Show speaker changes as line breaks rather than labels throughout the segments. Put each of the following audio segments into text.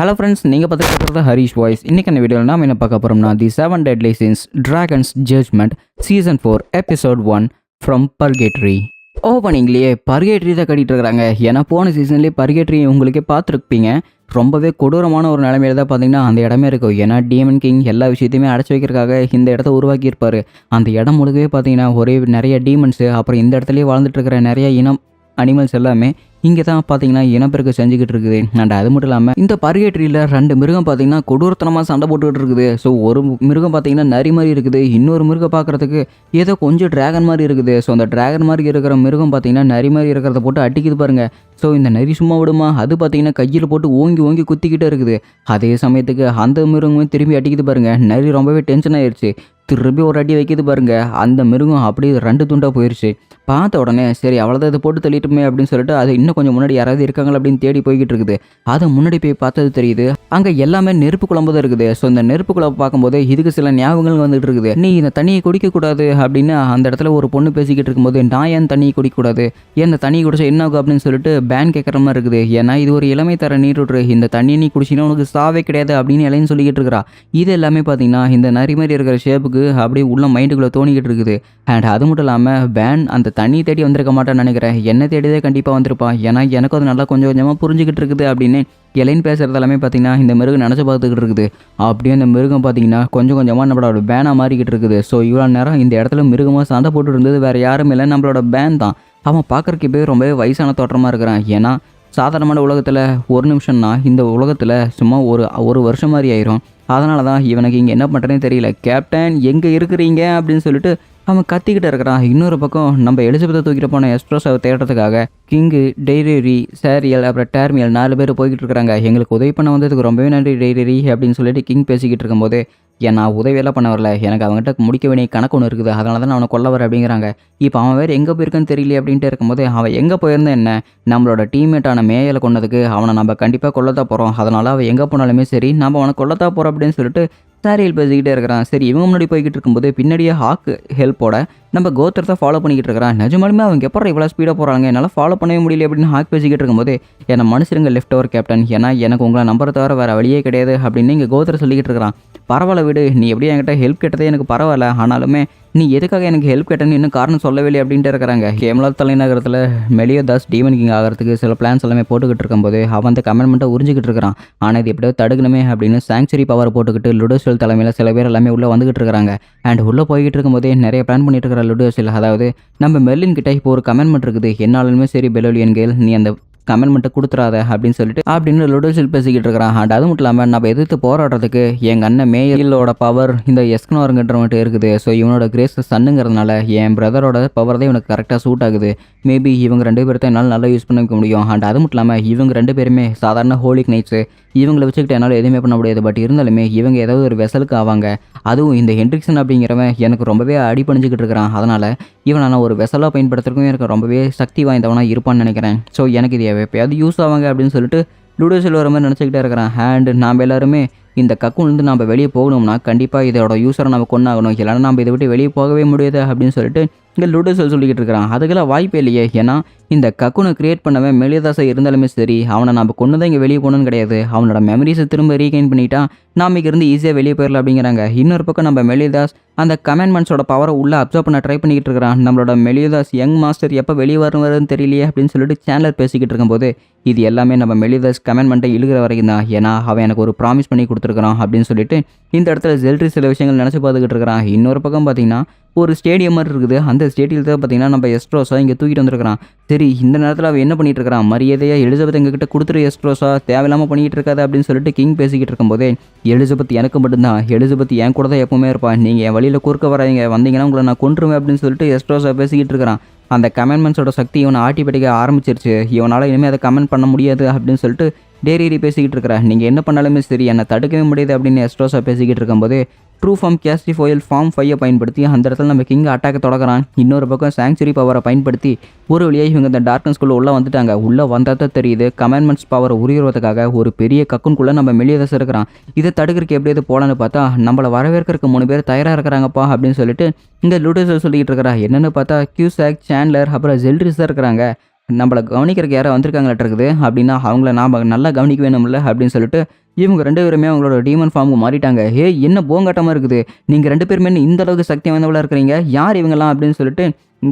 Hello friends, நீங்கள் பார்த்துட்டு இருக்கிறது ஹரிஷ் வாய்ஸ். இன்றைக்கான வீடியோவில் நாம் என்ன பார்க்க போகிறோம்னா the 7 Deadly Sins Dragon's Judgment season 4 episode 1 from purgatory. ஓப்பனிங்லேயே பர்கேட்ரி தான் கட்டிகிட்டு இருக்கிறாங்க. ஏன்னா போன சீசன்லேயே பர்கேட்ரி உங்களுக்கே பார்த்துருப்பீங்க. ரொம்பவே கொடூரமான ஒரு நிலைமையில தான் பார்த்தீங்கன்னா அந்த இடமே இருக்கும். ஏன்னா டீமன் கிங் எல்லா விஷயத்தையுமே அடைச்சி வைக்கிறதுக்காக இந்த இடத்த உருவாக்கியிருப்பார். அந்த இடம் முழுக்கவே பார்த்தீங்கன்னா ஒரே நிறைய டீமன்ஸு, அப்புறம் இந்த இடத்துலையே வாழ்ந்துட்டு இருக்கிற நிறைய இனம் அனிமல்ஸ் எல்லாமே இங்கே தான் பார்த்தீங்கன்னா இனப்பெருக்க செஞ்சுக்கிட்டு இருக்குது. அண்ட் அது மட்டும் இல்லாமல் இந்த பர்கேட்ரியில் 2 மிருகம் பார்த்தீங்கன்னா கொடூரத்தனமாக சண்டை போட்டுக்கிட்டு இருக்குது. ஸோ ஒரு மிருகம் பார்த்தீங்கன்னா நரி மாதிரி இருக்குது, இன்னொரு மிருகம் பார்க்குறதுக்கு ஏதோ கொஞ்சம் டிராகன் மாதிரி இருக்குது. ஸோ அந்த டிராகன் மாதிரி இருக்கிற மிருகம் பார்த்தீங்கன்னா நரி மாதிரி இருக்கிறத போட்டு அடிக்குது பாருங்க. ஸோ இந்த நரி சும்மா விடுமா? அது பார்த்தீங்கன்னா கையில் போட்டு ஓங்கி ஓங்கி குத்திக்கிட்டே இருக்குது. அதே சமயத்துக்கு அந்த மிருகமும் திரும்பி அடிக்குது பாருங்க. நரி ரொம்பவே டென்ஷன் ஆயிடுச்சு. திரும்பி ஒரு அடி வைக்கிது பாருங்க. அந்த மிருகம் அப்படியே 2 துண்டாக போயிடுச்சு. பார்த்த உடனே சரி அவ்வளோதான், இதை போட்டு தள்ளிட்டுமே அப்படின்னு சொல்லிட்டு அது இன்னும் கொஞ்சம் முன்னாடி யாராவது இருக்காங்களா அப்படின்னு தேடி போய்கிட்டு இருக்குது. அதை முன்னாடி போய் பார்த்தது தெரியுது, அங்கே எல்லாமே நெருப்பு குழம்பு தான் இருக்குது. ஸோ இந்த நெருப்பு குழம்பு பார்க்கும்போது இதுக்கு சில ஞாபகங்கள் வந்துட்டு இருக்குது. நீ இந்த தண்ணியை குடிக்கக்கூடாது அப்படின்னு அந்த இடத்துல ஒரு பொண்ணு பேசிக்கிட்டு இருக்கும்போது, நான் ஏன் தண்ணியை குடிக்கக்கூடாது, ஏன் இந்த தண்ணியை குடிச்சா என்ன ஆகும் அப்படின்னு சொல்லிட்டு பேன் கேட்குற மாதிரி இருக்குது. ஏன்னா இது ஒரு இளமை தர நீருற்று, இந்த தண்ணியை நீ குடிச்சினா உனக்கு சாவே கிடையாது அப்படின்னு இலைன்னு சொல்லிக்கிட்டு இருக்கிறா. இது எல்லாமே பார்த்தீங்கன்னா இந்த நரி மாதிரி இருக்கிற ஷேப்புக்கு அப்படியே உள்ள மைண்டுக்குள்ளே தோணிக்கிட்டு இருக்குது. அண்ட் அது மட்டும் இல்லாமல் பேன் அந்த தண்ணி தேடி வந்திருக்க மாட்டான்னு நினைக்கிறேன். என்ன தேடிதான் கண்டிப்பாக வந்திருப்பான். ஏன்னா எனக்கும் அது நல்லா கொஞ்சம் கொஞ்சமாக புரிஞ்சுக்கிட்டு இருக்குது அப்படின்னு இலைன்னு பேசுகிறது எல்லாமே பார்த்தீங்கன்னா இந்த மிருகம் நினச்சி பார்த்துக்கிட்டு இருக்குது. அப்படியே அந்த மிருகம் பார்த்தீங்கன்னா கொஞ்சம் கொஞ்சமாக நம்மளோட பேனாக மாறிக்கிட்டு இருக்குது. ஸோ இவ்வளோ நேரம் இந்த இடத்துல மிருகமாக சண்டை போட்டு இருந்தது வேறு யாரும் இல்லை, நம்மளோட பேன் தான். அவன் பார்க்குறக்கு போய் ரொம்பவே வயசான தோற்றமாக இருக்கிறான். ஏன்னா சாதாரணமான உலகத்தில் ஒரு நிமிஷம்னா இந்த உலகத்தில் சும்மா ஒரு வருஷம் மாதிரி ஆயிரும். அதனால தான் இவனுக்கு இங்கே என்ன பண்ணுறேன்னு தெரியல. கேப்டன் எங்கே இருக்கிறீங்க அப்படின்னு சொல்லிட்டு அவன் கத்திக்கிட்டு இருக்கிறான். இன்னொரு பக்கம் நம்ம எலிசபெத்தை தூக்கிட்டு போன எஸ்ட்ரோஸாவை தேடுறதுக்காக கிங்கு, டெய்ரரி, சேரியல், அப்புறம் டேர்மியல் 4 பேர் போய்கிட்டு இருக்கிறாங்க. எங்களுக்கு உதவி பண்ண வந்ததுக்கு ரொம்பவே நன்றி டெய்ரரி அப்படின்னு சொல்லிட்டு கிங் பேசிக்கிட்டு இருக்கும்போது, நான் உதவியெல்லாம் பண்ண வரல, எனக்கு அவங்ககிட்ட முடிக்க வேண்டிய கணக்கு ஒன்று இருக்குது, அதனால தான் நான் அவனை கொல்ல வரேன் அப்படிங்கிறாங்க. இப்போ அவன் வேறு எங்கே போயிருக்கான்னு தெரியல அப்படின்ட்டு இருக்கும்போது, அவன் எங்கே போயிருந்தா என்ன, நம்மளோட டீம்மேட்டான மேயலை கொண்டதுக்கு அவனை நம்ம கண்டிப்பாக கொல்லத்தான் போகிறோம், அதனால் அவன் எங்கே போனாலுமே சரி நம்ம அவனை கொல்லத்தான் போகிறோம் அப்படின்னு சொல்லிட்டு சாரியல் பேசிக்கிட்டே இருக்கிறான். சரி இவங்க முன்னாடி போய்கிட்டு இருக்கும்போது பின்னாடியே ஹாக்கு ஹெல்ப்போட நம்ம கோத்திரத்தை ஃபாலோ பண்ணிக்கிட்டு இருக்கிறான். நிஜமாலுமே அவங்க எப்போ இவ்வளோ ஸ்பீடாக போகிறாங்க, என்னால் ஃபாலோ பண்ணவே முடியல அப்படின்னு ஹாக் பேசிக்கிட்டு இருக்கும்போது, என்னை மனுஷருங்க லெஃப்ட் ஓவர் கேப்டன், ஏன்னா எனக்கு உங்களை நம்பரை தவிர வேறு வழியே கிடையாது அப்படின்னு இங்கே கோத்திரம் சொல்லிக்கிட்டு இருக்கிறான். பரவாயில்ல விடு, நீ எப்படியும் என்கிட்ட ஹெல்ப் கேட்டதே எனக்கு பரவாயில்ல, ஆனாலுமே நீ எதுக்காக எனக்கு ஹெல்ப் கேட்டேன்னு இன்னும் காரணம் சொல்லவே இல்லை அப்படின்ட்டு இருக்கிறாங்க. ஹேம்லாத் தலைநகரத்தில் மெலியோதாஸ் டீமன் கிங் ஆகிறதுக்கு சில பிளான்ஸ் எல்லாமே போட்டுக்கிட்டு இருக்கும்போது அவன் அந்த கமெண்ட்மெண்ட்டை உறிஞ்சிக்கிட்டு இருக்கிறான். ஆனால் இது எப்படியோ தடுக்கணுமே அப்படின்னு சாங்சுரி பவர் போட்டுக்கிட்டு லுடோசெல் தலைமையில் சில பேர் எல்லாமே உள்ளே வந்துகிட்டு இருக்கிறாங்க. அண்ட் உள்ளே போய்கிட்டு இருக்கும்போதே நிறைய பிளான் பண்ணிட்டு இருக்கிற லுடோசெல், அதாவது நம்ம மெர்லின் கிட்ட இப்போ ஒரு கமெண்ட்மெண்ட் இருக்குது, என்னாலுமே சரி பெலோலியன் கேள் நீ அந்த கமெண்ட்மெண்ட்டை கொடுத்துறாத அப்படின்னு லுடோசெல் பேசிக்கிட்டு இருக்கிறான். அண்ட் அது மட்டும் இல்லாமல் நம்ம எதிர்த்து போராடுறதுக்கு எங்கள் அண்ணன் மேயலோட பவர் இந்த எஸ்கனோருங்கிட்டவன்ட்டு இருக்குது. ஸோ இவனோட கிரேஸ் சன்னுங்கிறதுனால என் பிரதரோட பவர் தான் இவனுக்கு கரெக்டாக சூட் ஆகுது. மேபி இவங்க 2 பேர்த்த என்னால் நல்லா யூஸ் பண்ணிக்க முடியும். அண்ட் அது மட்டும் இல்லாமல் இவங்க 2 பேருமே சாதாரண ஹோலிக் நைட்ஸு, இவங்களை வச்சுக்கிட்டு என்னால் எதுவுமே பண்ண முடியாது. பட் இருந்தாலுமே இவங்க ஏதாவது ஒரு வெசலுக்கு ஆவாங்க. அதுவும் இந்த ஹென்ட்ரிக்சன் அப்படிங்கிறவன் எனக்கு ரொம்பவே அடிபணிஞ்சிக்கிட்டு இருக்கிறான். அதனால் இவனை நான் ஒரு வெசலாக பயன்படுத்துறதுக்கும் எனக்கு ரொம்பவே சக்தி வாய்ந்தவனாக இருப்பான்னு நினைக்கிறேன். ஸோ எனக்கு இது எப்பயாவது யூஸ் ஆவாங்க அப்படின்னு சொல்லிட்டு லுடோசெல் வர மாதிரி நினச்சிக்கிட்டே இருக்கிறான். அண்ட் நாம் எல்லாருமே இந்த கக்குன்லேருந்து நம்ம வெளியே போகணும்னா கண்டிப்பாக இதோட யூஸரை நம்ம கொண்டாகணும், இல்லைன்னா நம்ம இதை விட்டு வெளியே போகவே முடியாது அப்படின்னு சொல்லிட்டு இங்கே லுடோசெல் சொல்லிக்கிட்டு இருக்கிறான். அதுக்கெல்லாம் வாய்ப்பே இல்லையே. ஏன்னா இந்த கக்குனை கிரியேட் பண்ணவன் மெலியோதாஸை இருந்தாலுமே சரி, அவனை நம்ம கொண்டு தான் இங்கே வெளியே போகணும்னு கிடையாது, அவனோட மெமரிஸை திரும்ப ரீகெயின் பண்ணிட்டா நாம் இங்கேருந்து ஈஸியாக வெளியே போயிடலாம் அப்படிங்கிறாங்க. இன்னொரு பக்கம் நம்ம மெலியோதாஸ் அந்த கமெண்ட்மெண்ட்ஸோட பவரை உள்ளே அப்சர்வ் பண்ண ட்ரை பண்ணிக்கிட்டு இருக்கிறான். நம்மளோட மெலியோதாஸ் யங் மாஸ்டர் எப்போ வெளியே வருதுன்னு தெரியலையே அப்படின்னு சொல்லிட்டு சேனலர் பேசிக்கிட்டு இருக்கும்போது, இது எல்லாமே நம்ம மெலியோதாஸ் கமெண்ட்மெண்ட்டை இழுகிற வரைக்கும் தான், ஏன்னா அவன் எனக்கு ஒரு ப்ராமிஸ் பண்ணி கொடுத்துருக்கான் அப்படின்னு சொல்லிட்டு இந்த இடத்துல ஜெல்ட்ரி சில விஷயங்கள் நினச்சி பார்த்துக்கிட்டு இருக்கிறான். இன்னொரு பக்கம் பார்த்தீங்கன்னா ஒரு ஸ்டேடியம் மாதிரி இருக்குது. அந்த ஸ்டேடியத்தில் பார்த்தீங்கன்னா நம்ம எஸ்ட்ரோஸா இங்கே தூக்கிட்டு வந்திருக்கிறான். சரி இந்த நேரத்தில் அவன் என்ன பண்ணிட்டு இருக்கிறான், மரியாதையாக எலிசபெத் எங்ககிட்ட கொடுத்துரு எஸ்ட்ரோஸா, தேவையில்லாமல் பண்ணிகிட்டு இருக்காது அப்படின்னு சொல்லிட்டு கிங் பேசிக்கிட்டு இருக்கும்போதே, எலிசபெத் எனக்கு மட்டும்தான், எலிசபெத் என் கூட தான் எப்பவுமே இருப்பான், நீங்கள் என் வழியில் குறுக்க வராங்க வந்தீங்கன்னா உங்களை நான் கொன்றுவேன் அப்படின்னு சொல்லிட்டு எஸ்ட்ரோஸா பேசிக்கிட்டு இருக்கிறான். அந்த கமெண்ட்மெண்ட்ஸோட சக்தி இவனை ஆட்டி படிக்க ஆரம்பிச்சிருச்சு. இவனால் இனிமேல் அதை கமெண்ட் பண்ண முடியாது அப்படின்னு சொல்லிட்டு டேரி பேசிக்கிட்டு இருக்கிறேன். நீங்கள் என்ன பண்ணாலுமே சரி என்னை தடுக்கவே முடியாது அப்படின்னு எஸ்ட்ரோஸா பேசிக்கிட்டு இருக்கும்போது ட்ரூ ஃபார்ம் கேஸ்டிஃபாயில் ஃபார்ம் 5 பயன்படுத்தி அந்த இடத்துல நம்ம கிங் அட்டாக்கை தொடங்குறான். இன்னொரு பக்கம் சாங்சுரி பவரை பயன்படுத்தி ஒரு வழியாக இவங்க இந்த டார்க்னஸ்குள்ளே உள்ளே வந்துட்டாங்க. உள்ளே வந்தால் தான் தெரியுது கமெண்ட்மெண்ட்ஸ் பவரை உருவுறதுக்காக ஒரு பெரிய கக்குன்குள்ளே நம்ம மெலியோதாஸ் இருக்கிறான். இதை தடுக்கிறதுக்கு எப்படியாவது போகலான்னு பார்த்தா நம்மளை வரவேற்கிறதுக்கு 3 பேர் தயாராக இருக்கிறாங்கப்பா அப்படின்னு சொல்லிட்டு இந்த லுடோசெல் சொல்லிக்கிட்டு இருக்கிறா. என்னென்னு பார்த்தா கியூசாக், சேண்ட்லர், அப்புறம் ஜெல்ட்ரிஸ் தான் இருக்கிறாங்க. நம்மளை கவனிக்கிறதுக்கு யாரோ வந்திருக்காங்களாட்டு இருக்குது அப்படின்னா அவங்கள நாம் நல்லா கவனிக்க வேணும்ல அப்படின்னு சொல்லிட்டு இவங்க 2 பேருமே அவங்களோட டீமன் ஃபார்முக்கு மாறிட்டாங்க. என்ன போங்காட்டமா இருக்குது. நீங்க 2 பேருமே என்ன இந்த அளவுக்கு சக்தி வாய்ந்தவளா இருக்கிறீங்க. யார் இவங்கலாம் அப்படின்னு சொல்லிட்டு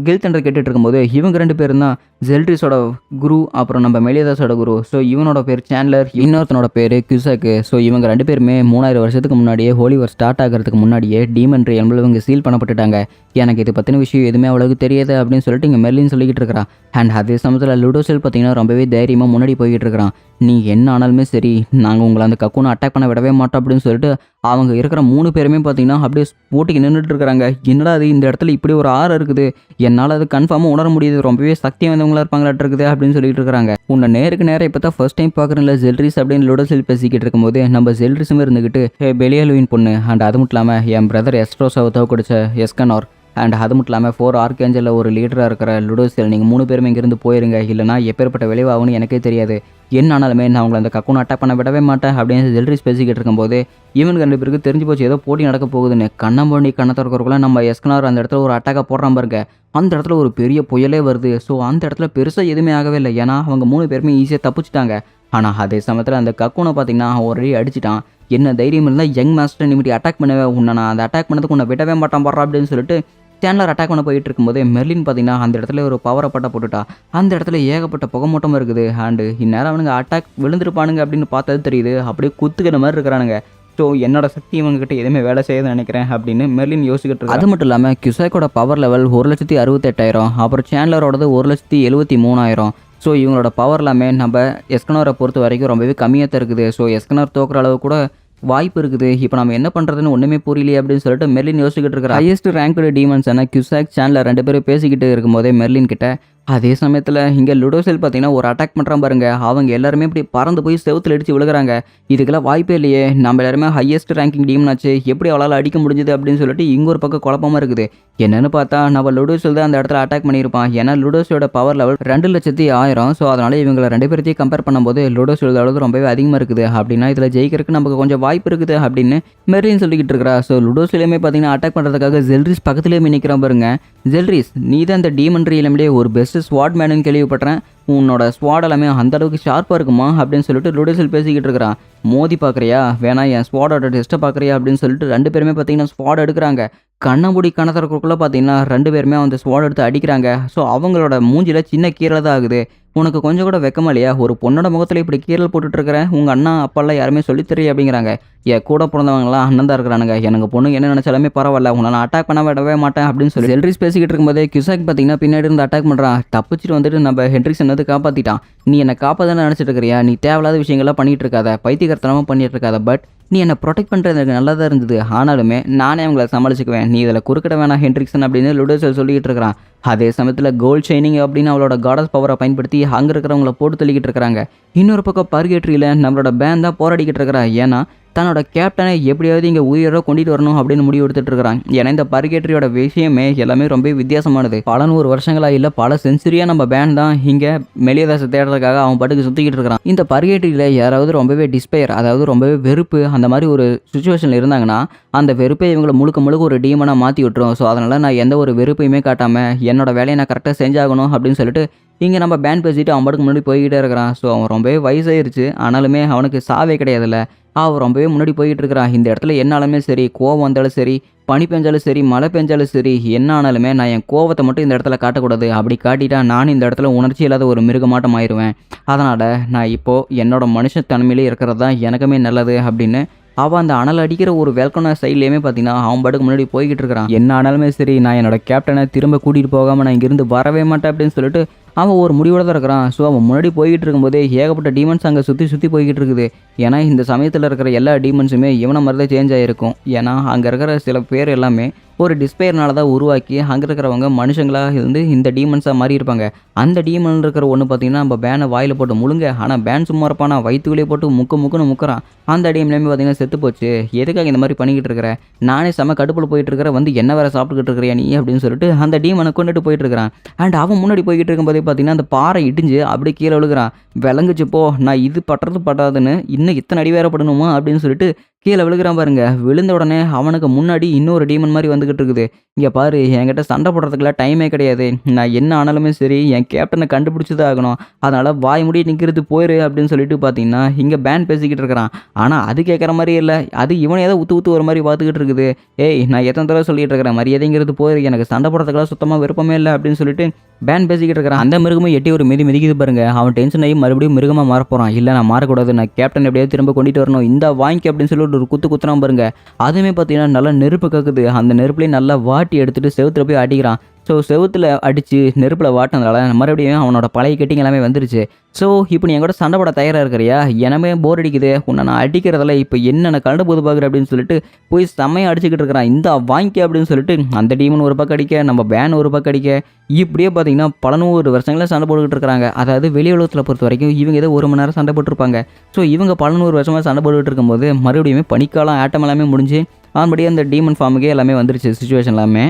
கில் தண்டர் கேட்டுட்டு இருக்கும்போது இவங்க 2 பேரும் தான் ஜெல்ட்ரிஸோட குரு, அப்புறம் நம்ம மெலியதாஸோட குரு. ஸோ இவனோட பேர் சாண்ட்லர், இன்னொருத்தனோட பேர் கியூசாக்கு. ஸோ இவங்க 2 பேருமே 3000 வருஷத்துக்கு முன்னாடியே ஹோலி வார் ஸ்டார்ட் ஆகிறதுக்கு முன்னாடியே டீமன் ரியல்மில் இவங்க சீல் பண்ணப்பட்டுட்டாங்க. எனக்கு இது பற்றின விஷயம் எதுவுமே அவ்வளோக்கு தெரியாது அப்படின்னு சொல்லிட்டு இங்கே மெர்லின் சொல்லிக்கிட்டு இருக்கிறான். அண்ட் அதே சமயத்தில் லுடோசெல் பார்த்தீங்கன்னா ரொம்பவே தைரியமாக முன்னாடி போய்கிட்டு இருக்கிறான். நீ என்ன ஆனாலுமே சரி, நாங்கள் உங்களை அந்த கக்கூனை அட்டாக் பண்ண விடவே மாட்டோம் அப்படின்னு சொல்லிட்டு அவங்க இருக்கிற 3 பேருமே பார்த்தீங்கன்னா அப்படியே போட்டிக்கு நின்றுட்டு இருக்கிறாங்க. என்னடா அது, இந்த இடத்துல இப்படி ஒரு ஆறு இருக்குது, என்னால் அது கன்ஃபார்மாக உணர முடியுது, ரொம்பவே சக்தி வாய்ந்தவங்களா இருப்பாங்களாட்டு இருக்குது அப்படின்னு சொல்லிட்டு இருக்காங்க. உன்னை நேருக்கு நேரம் இப்போ தான் ஃபர்ஸ்ட் டைம் பார்க்குறேன்ல ஜெல்ட்ரிஸ் அப்படின்னு லுடோசெல் பேசிக்கிட்டு இருக்கும்போது நம்ம ஜெல்ட்ரிஸுமே இருந்துக்கிட்டு பெலியாலுவின் பொண்ணு, அண்ட் அது மட்டும் இல்லாமல் என் பிரதர் எஸ்ட்ரோஸாவை தோக்கடிச்ச எஸ்கனார், அண்ட் அது மட்டும் இல்லாமல் 4 ஆர்கேஞ்சலில் ஒரு லீடராக இருக்கிற லுடோசெல், நீங்கள் 3 பேருமே இங்கேருந்து போயிருங்க, இல்லைனா எப்பேற்பட்ட விளைவாகும்னு எனக்கே தெரியாது. என்ன ஆனாலுமே நான் உங்களை அந்த கக்கூனை அட்டாக் பண்ண விடவே மாட்டேன் அப்படின்னு ஜெல்ட்ரிஸ் பேசிக்கிட்டு இருக்கும்போது இவனுக்கு 2 பேருக்கு தெரிஞ்சு போச்சு ஏதோ போட்டி நடக்க போகுதுன்னு. கண்ணம்பொண்டி கண்ணை திறக்கிறக்குள்ள நம்ம எஸ்கனார் அந்த இடத்துல ஒரு அட்டாக்காக போடுறான் பாருங்க. அந்த இடத்துல ஒரு பெரிய புயலே வருது. ஸோ அந்த இடத்துல பெருசாக எதுவுமே ஆகவே இல்லை, ஏன்னா அவங்க 3 பேருமே ஈஸியாக தப்பிச்சிட்டாங்க. ஆனால் அதே சமயத்தில் அந்த கக்கூனை பார்த்தீங்கன்னா ஒரு அடிச்சிட்டான். என்ன தைரியம் இருந்தால் யங் மாஸ்டர் நிமிட்டி அட்டாக் பண்ணவே, உன்னை நான் அந்த அட்டாக் பண்ணதுக்கு உன்னை விடவே மாட்டான் போடுறா அப்படின்னு சொல்லிட்டு சேனலர் அட்டாக் பண்ண போயிட்டு இருக்கும்போது மெர்லின் பார்த்தீங்கன்னா அந்த இடத்துல ஒரு பவரை பட்டை போட்டுட்டா. அந்த இடத்துல ஏகப்பட்ட புகை மூட்டமாக இருக்குது. அண்டு இந்நேரம் அவனுங்க அட்டாக் விழுந்துருப்பானுங்க அப்படின்னு பார்த்தது தெரியுது. அப்படியே குத்துக்கிற மாதிரி இருக்கிறானுங்க. ஸோ என்னோட சக்தி இவங்ககிட்ட எதுவுமே வேலை செய்யுதுன்னு நினைக்கிறேன் அப்படின்னு மெர்லின் யோசிக்கிட்டு இருக்கு. அது மட்டும் இல்லாமல் கியூசாக்கோட பவர் லெவல் 1,68,000, அப்புறம் சேனலரோடது 1,73,000. ஸோ இவங்களோட பவர் எல்லாமே நம்ம எஸ்கனோரை பொறுத்த வரைக்கும் ரொம்பவே கம்மியாக தான் இருக்குது. ஸோ எஸ்கனர் தோக்குற அளவு கூட வாய்ப்பு இருக்குது. இப்போ நம்ம என்ன பண்ணுறதுன்னு ஒன்றுமே புரியலையே அப்படின்னு சொல்லிட்டு மெர்லின் யோசிக்கிட்டு இருக்கிற ஹையஸ்ட் ரேங்க்டு டீமன்ஸான கியூசாக் சேனலர் 2 பேரும் பேசிக்கிட்டு இருக்கும்போதே மெர்லின் கிட்ட அதே சமயத்தில் இங்கே லுடோசெல் பார்த்தீங்கன்னா ஒரு அட்டாக் பண்ணுறான் பாருங்க. அவங்க எல்லாருமே இப்படி பறந்து போய் செவுத்தில் அடித்து விழுகிறாங்க. இதுக்கெல்லாம் வாய்ப்பே இல்லையே, நம்ம எல்லாருமே ஹையஸ்ட் ரேங்கிங் டீம் ஆச்சு, எப்படி அவளால் அடிக்க முடிஞ்சுது அப்படின்னு சொல்லிட்டு இங்கே ஒரு பக்கம் குழப்பமாக இருக்குது. என்னென்னு பார்த்தா நம்ம லுடோசெல் தான் அந்த இடத்துல அட்டாக் பண்ணியிருப்பான். ஏன்னா லுடோசோட பவர் லெவல் 2,10,000. ஸோ அதனால் இவங்களை 2 பேர்த்தையும் கம்பேர் பண்ணும்போது லுடோசோட அளவு ரொம்பவே அதிகமாக இருக்குது. அப்படின்னா இதில் ஜெயிக்கிறதுக்கு நமக்கு கொஞ்சம் வாய்ப்பு இருக்குது அப்படின்னு மெர்லின் சொல்லிக்கிட்டு இருக்கிறா. ஸோ லுடோசெல்லையுமே பார்த்தீங்கன்னா அட்டாக் பண்ணுறதுக்காக ஜெல்ட்ரிஸ் பக்கத்துலேயே நிற்கிறான் பாருங்க. ஜெல்ட்ரிஸ், நீ தான் இந்த டீமன் ரியலம்லேயே ஒரு பெஸ்ட் ஸ்வாட் மேனுன்னு கேள்விப்பட்டேன். உன்னோட ஸ்வாட் எல்லாமே அந்த அளவுக்கு ஷார்ப்பாக இருக்குமா அப்படின்னு சொல்லிட்டு லுடோசெல் பேசிக்கிட்டு இருக்கிறான். மோதி பார்க்குறியா, வேணா என் ஸ்வாடோட டெஸ்ட்டை பார்க்குறியா அப்படின்னு சொல்லிட்டு 2 பேருமே பார்த்தீங்கன்னா ஸ்வாட் எடுக்கிறாங்க. கண்ணம்பூடி கணத்தறக்குள்ளே பார்த்தீங்கன்னா 2 பேருமே அந்த ஸ்வாட் எடுத்து அடிக்கிறாங்க. ஸோ அவங்களோட மூஞ்சில் சின்ன கீரல் தான் ஆகுது. உனக்கு கொஞ்சம் கூட வெக்கமா இல்லையா, ஒரு பொண்ணோட முகத்தில் இப்படி கீரல் போட்டுட்டு இருக்கிறேன், உங்கள் அண்ணா அப்பாலாம் யாருமே சொல்லித்தரீ அப்படிங்கிறாங்க. என் கூட பிறந்தவங்களாம் அண்ணன் தான் இருக்கிறானுங்க, எனக்கு பொண்ணு என்ன நினச்சாலுமே பரவாயில்ல, உன்னை நான் அட்டாக் பண்ண விடவே மாட்டேன் அப்படின்னு சொல்லி ஜெல்ட்ரிஸ் பேசிக்கிட்டு இருக்கும்போதே கியூசாக் பார்த்தீங்கன்னா பின்னாடி இருந்து அட்டாக் பண்ணுறான். தப்பிச்சுட்டு வந்துட்டு நம்ம ஹென்ட்ரிக்ஸ் என்னது காப்பாற்றிட்டான். நீ என்னை காப்பாதானே நினச்சிட்டு இருக்கிறியா, நீ தேவையில்லாத விஷயங்கள்லாம் பண்ணிட்டு இருக்காத, பைத்தியக்காரத்தனமாக பண்ணிட்டு இருக்காத, பட் நீ என்னை ப்ரொடெக்ட் பண்ணுறது எனக்கு நல்லா தான் இருந்தது, ஆனாலுமே நானே அவங்கள சமாளிச்சுக்குவேன், நீ இதில் குறுக்கிட வேணாம் ஹென்ட்ரிக்ஸன் அப்படின்னு லுடோசெல் சொல்லிக்கிட்டு இருக்கிறான். அதே சமயத்தில் கோல்ட் ஷைனிங் அப்படின்னு அவளோட காடஸ் பவரை பயன்படுத்தி அங்கே இருக்கிறவங்கள போட்டு தள்ளிக்கிட்டு இருக்கிறாங்க. இன்னொரு பக்கம் பர்கேட்ரியில் நம்மளோட பேண்ட் தான் போராடிக்கிட்டு இருக்கிறா. ஏன்னா தன்னோட கேப்டனை எப்படியாவது இங்கே உயிரோட கொண்டுட்டு வரணும் அப்படின்னு முடிவு எடுத்துட்டு இருக்கிறான். ஏன்னா இந்த பர்கேட்ரியோட விஷயமே எல்லாமே ரொம்ப வித்தியாசமானது. பல 100 வருஷங்களா இல்லை பல செஞ்சுரியாக நம்ம பேண்ட் தான் இங்கே மெலியதாசை தேடுறதுக்காக அவன் பாட்டுக்கு சுற்றிக்கிட்டு இருக்கிறான். இந்த பர்கேட்ரியில் யாராவது ரொம்பவே டிஸ்பயர், அதாவது ரொம்பவே வெறுப்பு அந்த மாதிரி ஒரு சுச்சுவேஷனில் இருந்தாங்கன்னா அந்த வெறுப்பை இவங்களை முழுக்க முழுக்க ஒரு டீமனாக மாற்றி விட்டுரும். ஸோ அதனால் நான் எந்த ஒரு வெறுப்பையுமே காட்டாமல் என்னோட வேலையை நான் கரெக்டாக செஞ்சாகணும் அப்படின்னு சொல்லிட்டு இங்கே நம்ம பேண்ட் பேசிட்டு அவன் பாட்டுக்கு முன்னாடி போய்கிட்டே இருக்கிறான். ஸோ அவன் ரொம்பவே வயசாயிருச்சு, ஆனாலுமே அவனுக்கு சாவே கிடையாதுல்ல, அவன் ரொம்பவே முன்னாடி போய்கிட்டு இருக்கிறான். இந்த இடத்துல என்னாலுமே சரி, கோவம் வந்தாலும் சரி, பனி பெஞ்சாலும் சரி, மழை பெஞ்சாலும் சரி, என்ன ஆனாலுமே நான் என் கோவத்தை மட்டும் இந்த இடத்துல காட்டக்கூடாது. அப்படி காட்டிட்டா நான் இந்த இடத்துல உணர்ச்சி இல்லாத ஒரு மிருகமாட்டம் ஆயிடுவேன். அதனால் நான் இப்போது என்னோட மனுஷத்தன்மையிலே இருக்கிறது தான் எனக்குமே நல்லது அப்படின்னு அவன் அந்த அனல் அடிக்கிற ஒரு வேல்கோனா சைட்லேயுமே பார்த்தீங்கன்னா அவன் பாட்டுக்கு முன்னாடி போய்கிட்டு இருக்கிறான். என்ன ஆனாலுமே சரி, நான் என்னோட கேப்டனை திரும்ப கூட்டிகிட்டு போகாமல் நான் இங்கேருந்து வரவே மாட்டேன் அப்படின்னு சொல்லிட்டு அவன் ஒரு முடிவோட தான் இருக்கிறான். ஸோ அவன் முன்னாடி போய்கிட்டு இருக்கும்போதே ஏகப்பட்ட டீமன்ஸ் அங்கே சுற்றி போய்கிட்டு இருக்குது. ஏன்னா இந்த சமயத்தில் இருக்கிற எல்லா டீமன்ஸுமே இவனை மாதிரி தான் சேஞ்ச் ஆகிருக்கும். ஏன்னா அங்கே இருக்கிற சில பேர் எல்லாமே ஒரு டிஸ்பயர்னால தான் உருவாக்கி அங்கே இருக்கிறவங்க மனுஷங்களாக இருந்து இந்த டீமன்ஸாக மாறி இருப்பாங்க. அந்த டீமன் இருக்கிற ஒன்று பார்த்தீங்கன்னா நம்ம பேனை வாயில் போட்டு முழுங்க, ஆனால் பேன் சும்மா இருப்பானா வயிற்றுக்குள்ளே போட்டு முக்குன்னு முக்குறான். அந்த டீம்லேயுமே பார்த்தீங்கன்னா செத்து போச்சு. எதுக்காக இந்த மாதிரி பண்ணிக்கிட்டு இருக்கிற, நானே செம்ம கடுப்பில் போயிட்டு இருக்கிற, வந்து என்ன வேறு சாப்பிட்டுக்கிட்டு இருக்கிறியா நீ அப்படின்னு சொல்லிட்டு அந்த டீமனை கொண்டுட்டு போயிட்டு இருக்கிறான். அண்ட் அவன் முன்னாடி போய்கிட்டு இருக்கும்போதே பார்த்தீங்கன்னா அந்த பாறை இடிஞ்சு அப்படியே கீழே விழுகிறான். விளங்குச்சு போ, நான் இது பட்டுறது பட்டாதுன்னு இன்னும் இத்தனை அடி வேற படணுமா அப்படின்னு சொல்லிட்டு கீழே விழுகிறான் பாருங்க. விழுந்த உடனே அவனுக்கு முன்னாடி இன்னொரு டீமன் மாதிரி வந்துகிட்டு இருக்குது. இங்கே பாரு, என்கிட்ட சண்டை போடுறதுக்குலாம் டைமே கிடையாது. நான் என்ன ஆனாலுமே சரி என் கேப்டனை கண்டுபிடிச்சி தான் ஆகணும். அதனால் வாய் முடி நிற்கிறது போயிரு அப்படின்னு சொல்லிட்டு பார்த்தீங்கன்னா இங்கே பேன் பேசிக்கிட்டு இருக்கிறான். ஆனால் அது கேட்குற மாதிரி இல்லை. அது இவனை ஏதோ ஊற்று ஒரு மாதிரி பார்த்துக்கிட்டு இருக்குது. ஏய், நான் எத்தனை தடவை சொல்லிட்டு இருக்கிறேன், மரியாதைங்கிறது போயிரு, எனக்கு சண்டை போடுறதுக்கெல்லாம் சுத்தமாக விருப்பமே இல்லை அப்படின்னு சொல்லிட்டு பேன் பேசிக்கிட்டு இருக்கிறான். அந்த மிருகமும் எட்டி ஒரு மிதிக்குது பாருங்க. அவன் டென்ஷன் ஆகி மறுபடியும் மிருகமாக மாறப்போறான். இல்லை, நான் மாறக்கூடாது, நான் கேப்டன் எப்படியாவது திரும்ப கொண்டுட்டு வரணும், இந்த வாங்கி அப்படின்னு சொல்லிட்டு ஒரு குத்துறான் பாருங்க. அதுவுமே பார்த்தீங்கன்னா நல்லா நெருப்பு கக்குது. அந்த நெருப்புலேயும் நல்லா வாட்டி எடுத்துட்டு செவுத்துல போய் அடிக்கிறான். ஸோ செவுத்தில் அடித்து நெருப்பில் வாட்டினதால மறுபடியும் அவனோட பழைய கெட்டிங் எல்லாமே வந்துருச்சு. ஸோ இப்போ நீ என் கூட சண்டை போட தயாராக இருக்கிறியா? எனமே போர் அடிக்குது, உன்னை நான் அடிக்கிறதில்ல, இப்போ என்னென்ன கண்டு போது பார்க்குற அப்படின்னு சொல்லிட்டு போய் செம்மையாக அடிச்சுக்கிட்டு இருக்கிறான். இந்த வாங்கி அப்படின்னு சொல்லிட்டு அந்த டீமன் ஒரு பக்கம் அடிக்க, நம்ம பேன் ஒரு பக்கம் அடிக்க, இப்படியே பார்த்தீங்கன்னா பல 100 வருஷங்களே சண்டை போட்டுக்கிட்டு இருக்கிறாங்க. அதாவது வெளி உலகத்தில் பொறுத்த வரைக்கும் இவங்க ஏதோ 1 மணி நேரம் சண்டை போட்டிருப்பாங்க. ஸோ இவங்க பல 100 வருஷமாக சண்டை போட்டுக்கிட்டு இருக்கும்போது மறுபடியும் பனிக்காலம் ஆட்டம் எல்லாமே முடிஞ்சு ஆன்படியே அந்த டீமன் ஃபார்முக்கே எல்லாமே வந்துருச்சு. சுச்சுவேஷன் எல்லாமே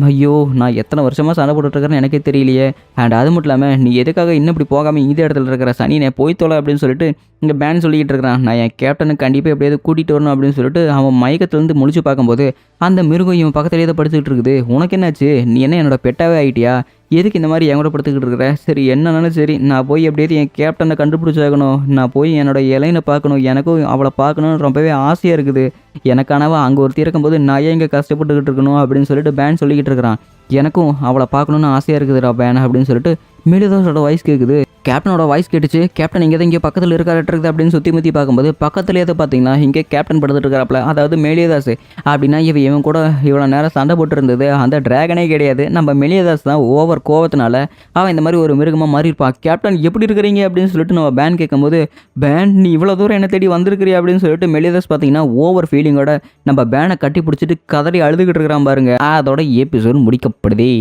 ஐயோ, நான் எத்தனை வருஷமாக சண்டை போட்டுட்ருக்கிறேன்னு எனக்கே தெரியலையே. அண்ட் அது மட்டும் இல்லாமல் நீ எதுக்காக இன்னும் இப்படி போகாமல் இந்த இடத்துல இருக்கிற சனி நான் போய் தொலை அப்படின்னு சொல்லிட்டு இங்கே பேன் சொல்லிக்கிட்டு இருக்கிறான். நான் என் கேப்டனுக்கு கண்டிப்பாக எப்படியாவது கூட்டிகிட்டு வரணும் அப்படின்னு சொல்லிட்டு அவன் மயக்கத்துலேருந்து முழிச்சு பார்க்கும்போது அந்த மிருகம் இவன் பக்கத்துலேயே தான் படுத்துக்கிட்டு இருக்குது. உனக்கு என்னாச்சு? நீ என்ன என்னோட பெட்டாவே ஆகிட்டியா? எதுக்கு இந்த மாதிரி என் கூட படுத்துக்கிட்டு இருக்கிற? சரி, என்னன்னாலும் சரி, நான் போய் எப்படியாவது என் கேப்டனை கண்டுபிடிச்சாகணும். நான் போய் என்னோட இலைனை பார்க்கணும். எனக்கும் அவளை பார்க்கணுன்னு ரொம்பவே ஆசையாக இருக்குது. எனக்கானவா அங்கே ஒருத்தி இருக்கும்போது நான் ஏன் இங்கே கஷ்டப்பட்டுக்கிட்டு இருக்கணும் அப்படின்னு சொல்லிட்டு பேன் சொல்லிக்கிட்டு இருக்கிறான். எனக்கும் அவளை பார்க்கணுன்னு ஆசையாக இருக்குதுடா பேன் அப்படின்னு சொல்லிட்டு மெலிதாஸோட வாய்ஸ் கேட்குது. கேப்டனோட வாய்ஸ் கேட்டுச்சு. கேப்டன் இங்கே பக்கத்தில் இருக்காருக்குது அப்படின்னு சுற்றி முற்றி பார்க்கும்போது பக்கத்துலேயே பார்த்தீங்கன்னா இங்கே கேப்டன் படுத்துட்டு இருக்கிறாப்புல, அதாவது மெலிதாஸ். அப்படின்னா இவன் கூட இவ்வளோ நேரம் சண்டை போட்டு இருந்தது அந்த டிராகனே கிடையாது, நம்ம மெலிதாஸ் தான். ஓவர் கோவத்தினால அவன் இந்த மாதிரி ஒரு மிருகமாக மாறி இருப்பான். கேப்டன் எப்படி இருக்கிறீங்க அப்படின்னு சொல்லிட்டு நம்ம பேன் கேட்கும்போது, பேன் நீ இவ்வளோ தூரம் என்ன தேடி வந்திருக்கிறீ அப்படின்னு சொல்லிட்டு மெலிதாஸ் பார்த்தீங்கன்னா ஓவர் ஃபீலிங்கோட நம்ம பேனை கட்டி பிடிச்சிட்டு கதறி அழுதுகிட்டு இருக்கிறான் பாருங்க. அதோட எபிசோட் முடிக்கப்படுதே.